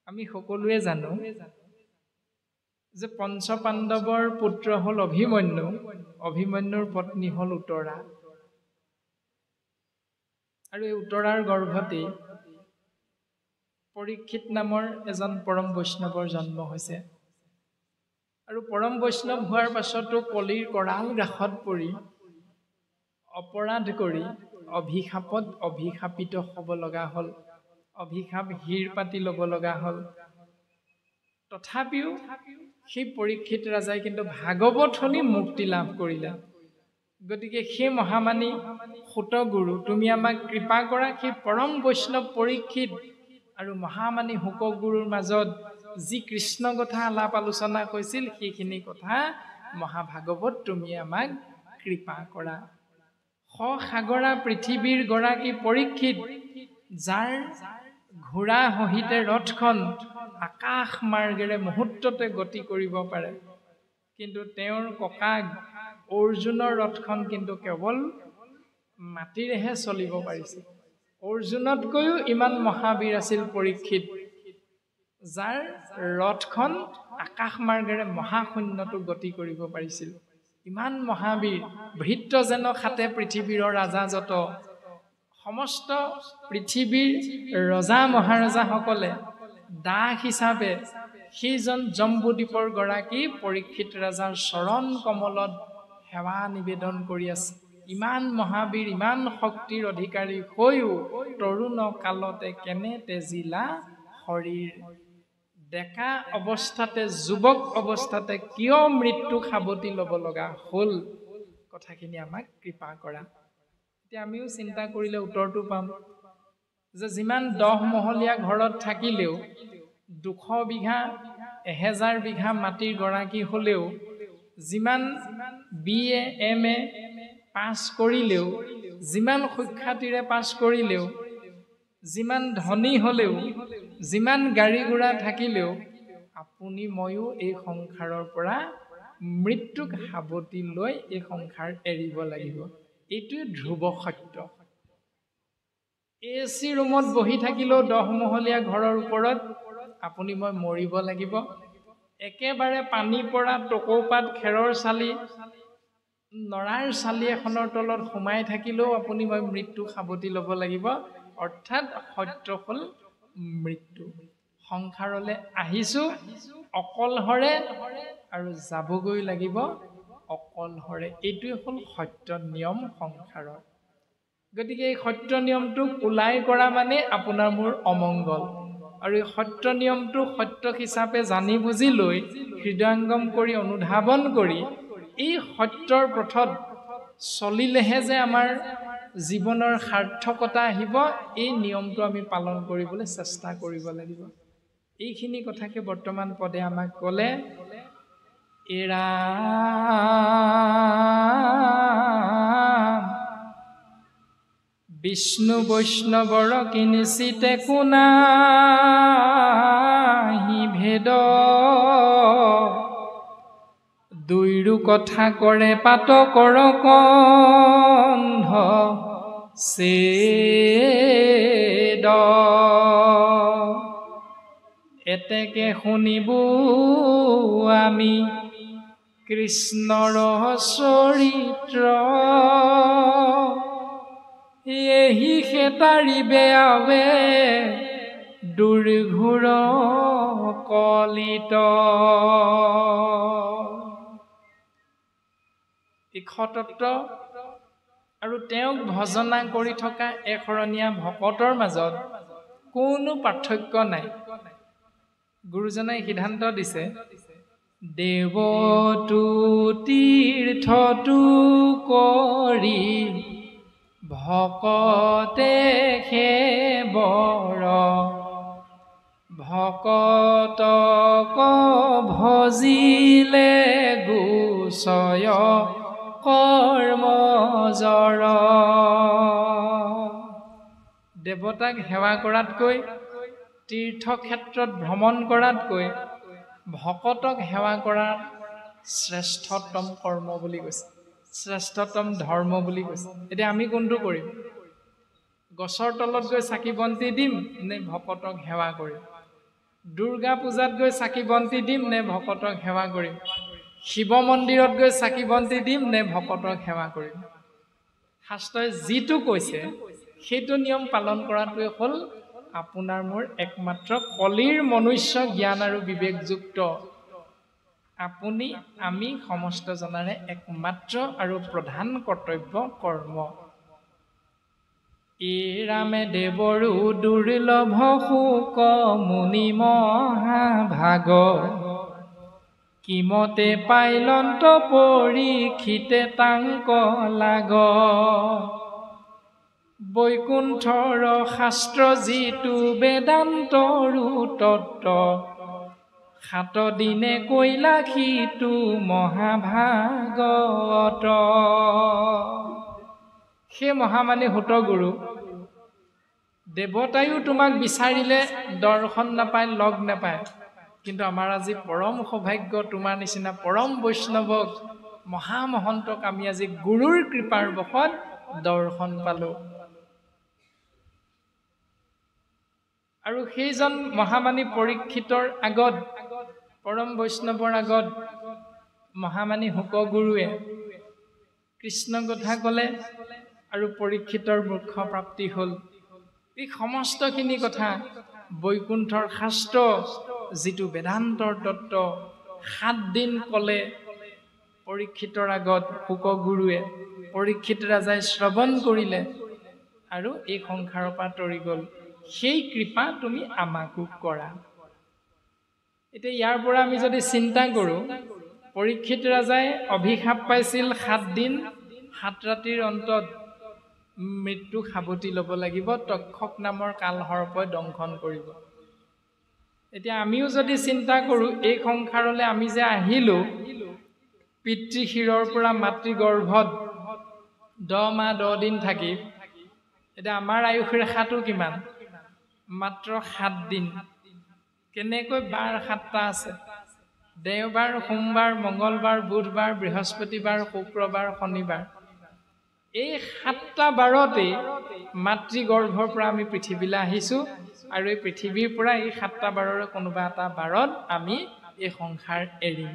আমি সকলোৱে জানো যে পঞ্চপাণ্ডৱৰ পুত্ৰ হ'ল অভিমন্যু, অভিমন্যুৰ পত্নী হ'ল উত্তৰা। আৰু এই উত্তৰাৰ গৰ্ভতে পৰীক্ষিত নামৰ এজন পৰম বৈষ্ণৱৰ জন্ম হৈছে। আৰু পৰম বৈষ্ণৱ হোৱাৰ পাছতো কলিৰ কৰাল গ্ৰাসত পৰি অপৰাধ কৰি অভিশাপত অভিশাপিত হ'ব লগা হ'ল, অভিশাপ হীৰ পাতি ল'ব লগা হ'ল। তথাপিও সেই পৰীক্ষিত ৰাজাই কিন্তু ভাগৱত শুনি মুক্তি লাভ কৰিলে। গতিকে সেই মহামানী সুতগুৰু, তুমি আমাক কৃপা কৰা। সেই পৰম বৈষ্ণৱ পৰীক্ষিত আৰু মহামানী শুকগুৰুৰ মাজত যি কৃষ্ণ কথা আলাপ আলোচনা হৈছিল, সেইখিনি কথা মহাভাগৱত তুমি আমাক কৃপা কৰা। সাগৰা পৃথিৱীৰ গৰাকী পৰীক্ষিত, যাৰ ঘোঁৰা সহিতে ৰথখন আকাশ মাৰ্গেৰে মুহূৰ্ততে গতি কৰিব পাৰে, কিন্তু তেওঁৰ ককাক অৰ্জুনৰ ৰথখন কিন্তু কেৱল মাটিৰেহে চলিব পাৰিছে। অৰ্জুনতকৈও ইমান মহাবীৰ আছিল পৰীক্ষিত, যাৰ ৰথখন আকাশ মাৰ্গেৰে মহাশূন্যটো গতি কৰিব পাৰিছিল। ইমান মহাবীৰ, ভৃত্য যেন খাতে পৃথিৱীৰ ৰাজা যত। সমস্ত পৃথিৱীৰ ৰজা মহাৰজাসকলে দাস হিচাপে সেইজন জম্বুদ্বীপৰ গৰাকী পৰীক্ষিত ৰাজাৰ চৰণ কমলত সেৱা নিবেদন কৰি আছে। ইমান মহাবীৰ, ইমান শক্তিৰ অধিকাৰী হৈও তৰুণ কালতে কেনে তেজিলা শৰীৰ। ডেকা অৱস্থাতে, যুৱক অৱস্থাতে কিয় মৃত্যু সাৱটি ল'ব লগা হ'ল? কথাখিনি আমাক কৃপা কৰা। এতিয়া আমিও চিন্তা কৰিলে উত্তৰটো পাম যে যিমান 10 মহলীয়া ঘৰত থাকিলেও, 200 বিঘা 1000 বিঘা মাটিৰ গৰাকী হ'লেও, যিমান BA MA পাছ কৰিলেও, যিমান সুখ্যাতিৰে পাছ কৰিলেও, যিমান ধনী হ'লেও, যিমান গাড়ী ঘোঁৰা থাকিলেও, আপুনি ময়ো এই সংসাৰৰ পৰা মৃত্যুক সাৱটি লৈ এই সংসাৰ এৰিব লাগিব। এইটোৱে ধ্ৰুৱ সত্য। AC ৰুমত বহি থাকিলেও 10 মহলীয়া ঘৰৰ ওপৰত আপুনি মই মৰিব লাগিব। একেবাৰে পানী পৰা টকৌপাত খেৰৰ চালি, নৰাৰ চালি এখনৰ তলত সোমাই থাকিলেও আপুনি মই মৃত্যু সাৱটি ল'ব লাগিব। অৰ্থাৎ সত্য হ'ল মৃত্যু। সংসাৰলৈ আহিছো অকলহৰে আৰু যাবগৈ লাগিব অকলহৰে। এইটোৱে হ'ল সত্য নিয়ম সংসাৰৰ। গতিকে এই সত্য নিয়মটোক ওলাই কৰা মানে আপোনাৰ মোৰ অমংগল। আৰু এই সত্য নিয়মটো সত্য হিচাপে জানি বুজি লৈ, হৃদয়ংগম কৰি অনুধাৱন কৰি, এই সত্যৰ পথত চলিলেহে যে আমাৰ জীৱনৰ সাৰ্থকতা আহিব, এই নিয়মটো আমি পালন কৰিবলৈ চেষ্টা কৰিব লাগিব। এইখিনি কথাকে বৰ্তমান পদে আমাক ক'লে। এৰা বিষ্ণু বৈষ্ণৱৰ কিনিচিতে কোনাহি ভেদ, দুইৰো কথা কৰে পাত কৰ কন্ধ ছেদ। এতেকে শুনিবো আমি কৃষ্ণৰ চৰিত্ৰ, এহি সেতাৰিবে আবে দুৰ্ঘোৰ কলিত। ইক্ষতত্ব আৰু তেওঁক ভজনা কৰি থকা এশৰণীয়া ভকতৰ মাজত কোনো পাৰ্থক্য নাই। গুৰুজনাই সিদ্ধান্ত দিছে, দেৱতু তীৰ্থটো কৰি ভকতে সেবৰ, ভকতক ভজিলে গোচয় কৰ্মজৰ। দেৱতাক সেৱা কৰাতকৈ, তীৰ্থক্ষেত্ৰত ভ্ৰমণ কৰাতকৈ ভকতক সেৱা কৰা শ্ৰেষ্ঠতম কৰ্ম বুলি কৈছে, শ্ৰেষ্ঠতম ধৰ্ম বুলি কৈছে। এতিয়া আমি কোনটো কৰিম? গছৰ তলত গৈ চাকি বন্তি দিম নে ভকতক সেৱা কৰিম দুৰ্গা পূজাত গৈ চাকি বন্তি দিম নে ভকতক সেৱা কৰিম শিৱ মন্দিৰত গৈ চাকি বন্তি দিম নে ভকতক সেৱা কৰিম শাস্ত্ৰই যিটো কৈছে সেইটো নিয়ম পালন কৰাটোৱে হ'ল আপোনাৰ মোৰ একমাত্ৰ কলিৰ মনুষ্য জ্ঞান আৰু বিবেকযুক্ত আপুনি আমি সমস্ত জনাৰে একমাত্ৰ আৰু প্ৰধান কৰ্তব্য কৰ্ম ই ৰামে দেৱৰু দুৰ্লভ শুক মুনি মহাভাগ কিমতে পাইলন্ত পৰীক্ষিতে তাংক লাগ বৈকুণ্ঠৰ শাস্ত্ৰ যিটো বেদান্তৰো তত্ত্ব 7 দিনে কৈলা সিটো মহাভাগৱত হে মহামানী হুত গুৰু দেৱতায়ো তোমাক বিচাৰিলে দৰ্শন নাপায় লগ নাপায় কিন্তু আমাৰ আজি পৰম সৌভাগ্য তোমাৰ নিচিনা পৰম বৈষ্ণৱক মহামহন্তক আমি আজি গুৰুৰ কৃপাৰ বশত দৰ্শন পালো আৰু সেইজন মহামানী পৰীক্ষিতৰ আগত পৰম বৈষ্ণৱৰ আগত মহামানী হুক গুৰুৱে কৃষ্ণ কথা ক'লে আৰু পৰীক্ষিতৰ মোক্ষ প্ৰাপ্তি হ'ল এই সমস্তখিনি কথা বৈকুণ্ঠৰ শাস্ত্ৰ যিটো বেদান্তৰ তত্ত্ব 7 দিন ক'লে পৰীক্ষিতৰ আগত হুক গুৰুৱে পৰীক্ষিত ৰাজাই শ্ৰৱণ কৰিলে আৰু এই সংসাৰৰ পৰা তৰি গ'ল সেই কৃপা তুমি আমাকো কৰা এতিয়া ইয়াৰ পৰা আমি যদি চিন্তা কৰোঁ পৰীক্ষিত ৰাজাই অভিশাপ পাইছিল 7 দিন 7 ৰাতিৰ অন্তত মৃত্যু সাৱটি ল'ব লাগিব তক্ষক নামৰ কালসৰ্পই দংশন কৰিব এতিয়া আমিও যদি চিন্তা কৰোঁ এই সংসাৰলৈ আমি যে আহিলো পিতৃশিৰৰ পৰা মাতৃ গৰ্ভত 10 মাহ 10 দিন থাকি এতিয়া আমাৰ আয়ুস ৰেখাটো কিমান মাত্ৰ 7 দিন কেনেকৈ বাৰ 7টা আছে দেওবাৰ সোমবাৰ মঙ্গলবাৰ বুধবাৰ বৃহস্পতিবাৰ শুক্ৰবাৰ শনিবাৰ এই 7টা বাৰতে মাতৃ গৰ্ভৰ পৰা আমি পৃথিৱীলৈ আহিছো আৰু এই পৃথিৱীৰ পৰা এই 7টা বাৰৰে কোনোবা এটা বাৰত আমি এই সংসাৰ এৰিম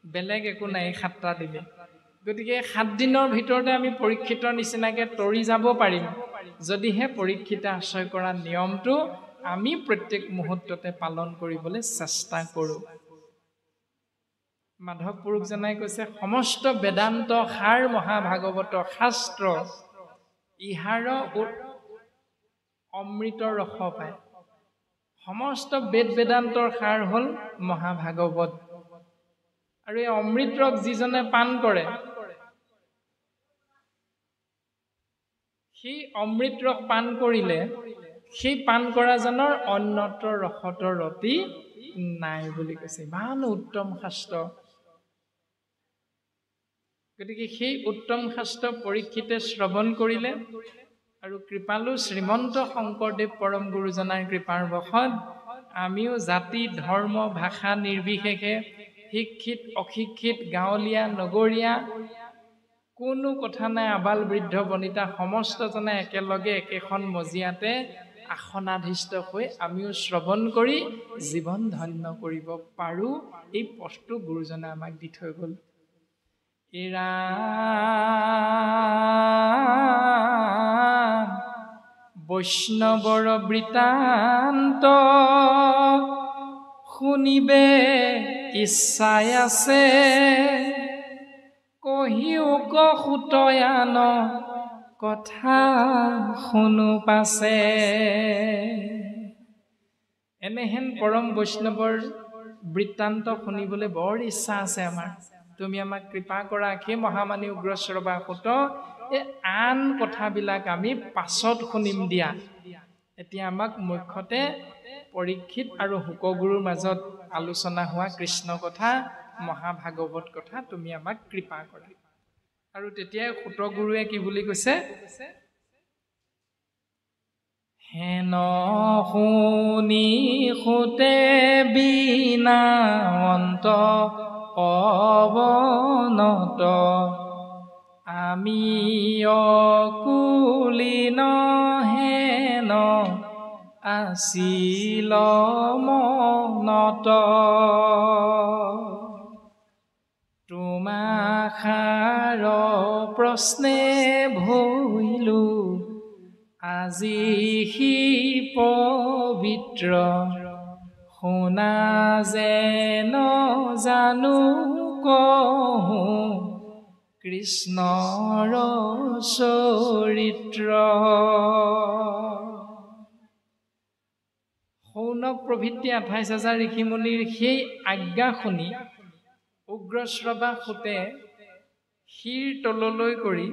বেলেগ একো নাই 7টা দিনে গতিকে 7 দিনৰ ভিতৰতে আমি পৰীক্ষিতৰ নিচিনাকে তৰি যাব পাৰিম যদিহে পৰীক্ষিতে আশ্ৰয় কৰা নিয়মটো আমি প্ৰত্যেক মুহূৰ্ততে পালন কৰিবলৈ চেষ্টা কৰোঁ মাধৱ পুৰুষ জনাই কৈছে সমস্ত বেদান্ত সাৰ মহাভাগৱত শাস্ত্ৰ ইহাৰ অমৃতৰ ৰস পায় সমস্ত বেদ বেদান্তৰ সাৰ হ'ল মহাভাগৱত আৰু এই অমৃত ৰস যিজনে পান কৰে সেই অমৃত ৰস পান কৰিলে সেই পান কৰাজনৰ অন্যত্ৰ ৰসতৰ ৰতি নাই বুলি কৈছে ইমান উত্তম শাস্ত্ৰ গতিকে সেই উত্তম শাস্ত্ৰ পৰীক্ষিতে শ্ৰৱণ কৰিলে আৰু কৃপালু শ্ৰীমন্ত শংকৰদেৱ পৰম গুৰুজনাৰ কৃপাৰ বশত আমিও জাতি ধৰ্ম ভাষা নিৰ্বিশেষে শিক্ষিত অশিক্ষিত গাঁৱলীয়া নগৰীয়া কোনো কথা নাই আবাল বৃদ্ধ বনিতা সমস্তজনে একেলগে একেখন মজিয়াতে আসনাধিষ্ঠ হৈ আমিও শ্ৰৱণ কৰি জীৱন ধন্য কৰিব পাৰোঁ এই পথটো গুৰুজনে আমাক দি থৈ গ'ল এৰা বৈষ্ণৱৰ বৃত্তান্ত শুনিবে ইচ্ছাই আছে কহিও কহুতয়ান কথা শুনো পাছে এনেহেন পৰম বৈষ্ণৱৰ বৃত্তান্ত শুনিবলৈ বৰ ইচ্ছা আছে আমাৰ তুমি আমাক কৃপা কৰা সেই মহামানী উগ্ৰশ্ৰৱা সুত এই আন কথাবিলাক আমি পাছত শুনিম দিয়া এতিয়া আমাক মুখ্যতে পৰীক্ষিত আৰু হুকগুৰুৰ মাজত আলোচনা হোৱা কৃষ্ণ কথা মহাভাগৱত কথা তুমি আমাক কৃপা কৰা আৰু তেতিয়াই হুতগুৰুৱে কি বুলি কৈছে হেন শুনি সুতে বিনা অন্ত অৱনত আমি অকুলি নহে যেন আছিল মনত তোমাষাৰ প্ৰশ্নে ভৈলো আজি সি পবিত্ৰ শুনা যেন জানো কহোঁ কৃষ্ণৰ চৰিত্ৰ শৌনক প্ৰভৃতি 28,000 ঋষিমুনিৰ সেই আজ্ঞা শুনি উগ্ৰশ্ৰৱা সুতে শিৰ তললৈ কৰি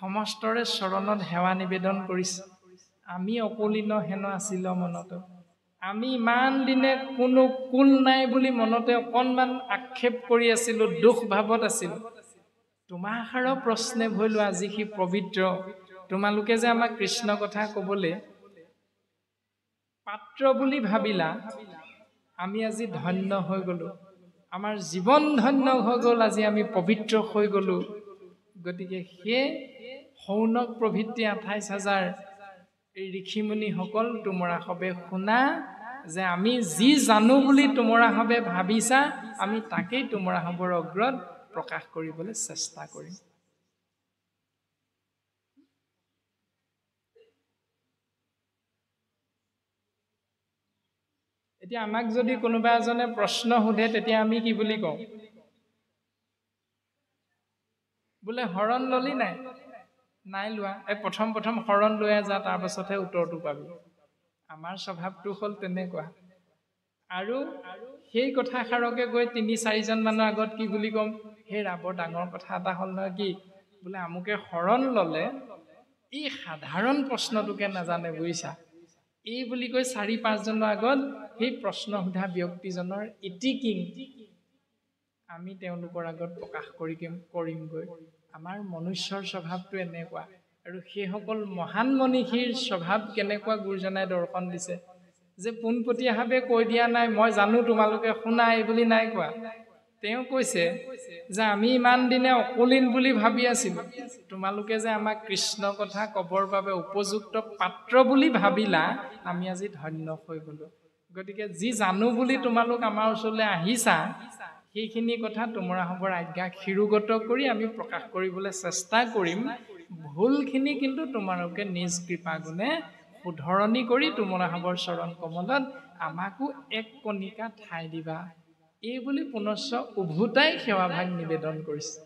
সমস্তৰে চৰণত সেৱা নিবেদন কৰিছে আমি অকলিন হেন আছিল মনত আমি ইমান দিনে কোনো কুল নাই বুলি মনতে অকণমান আক্ষেপ কৰি আছিলোঁ দুখ ভাৱত আছিলোঁ তোমাষাৰ প্ৰশ্নে ভৈলো আজি সি পবিত্ৰ তোমালোকে যে আমাক কৃষ্ণ কথা ক'বলৈ পাত্ৰ বুলি ভাবিলা আমি আজি ধন্য হৈ গ'লো আমাৰ জীৱন ধন্য হৈ গ'ল আজি আমি পবিত্ৰ হৈ গ'লো গতিকে সেই শৌনক প্ৰভৃতি 28,000 এই ঋষিমুনিসকল তোমৰা সবে শুনা যে আমি যি জানো বুলি তোমৰা সবে ভাবিছা আমি তাকেই তোমৰা সবৰ অগ্ৰত প্ৰকাশ কৰিবলৈ চেষ্টা কৰিম এতিয়া আমাক যদি কোনোবা এজনে প্ৰশ্ন সোধে তেতিয়া আমি কি বুলি কওঁ বোলে হৰণ ললি নাই লোৱা এই প্ৰথম হৰণ লৈ যা তাৰ পাছতহে উত্তৰটো পাবি আমাৰ স্বভাৱটো হ'ল তেনেকুৱা আৰু সেই কথাষাৰকে গৈ 3-4 জন মানুহৰ আগত কি বুলি ক'ম হে ৰাবৰ ডাঙৰ কথা এটা হ'ল নহয় কি বোলে আমুকে হৰণ ল'লে এই সাধাৰণ প্ৰশ্নটোকে নাজানে বুজিছা এই বুলি কৈ 4-5 জনৰ আগত সেই প্ৰশ্ন সোধা ব্যক্তিজনৰ ইটিকিং আমি তেওঁলোকৰ আগত প্ৰকাশ কৰিমগৈ আমাৰ মনুষ্যৰ স্বভাৱটো এনেকুৱা আৰু সেইসকল মহান মনীষীৰ স্বভাৱ কেনেকুৱা গুৰুজনাই দৰ্শন দিছে যে পোনপটীয়াভাৱে কৈ দিয়া নাই মই জানো তোমালোকে শুনা এই বুলি নাই কোৱা তেওঁ কৈছে যে আমি ইমান দিনে অকলিন বুলি ভাবি আছিলোঁ তোমালোকে যে আমাক কৃষ্ণ কথা ক'বৰ বাবে উপযুক্ত পাত্ৰ বুলি ভাবিলা আমি আজি ধন্য হৈ গ'লো গতিকে যি জানো বুলি তোমালোক আমাৰ ওচৰলৈ আহিছা সেইখিনি কথা তোমৰা সবৰ আজ্ঞা শিৰোগত কৰি আমি প্ৰকাশ কৰিবলৈ চেষ্টা কৰিম ভুলখিনি কিন্তু তোমালোকে নিজ কৃপা গুণে শুধৰণি কৰি তোমৰা সবৰ চৰণ কমলত আমাকো এক কণিকা ঠাই দিবা এই বুলি পুনশ্চ উভতাই সেৱাভাগ নিবেদন কৰিছে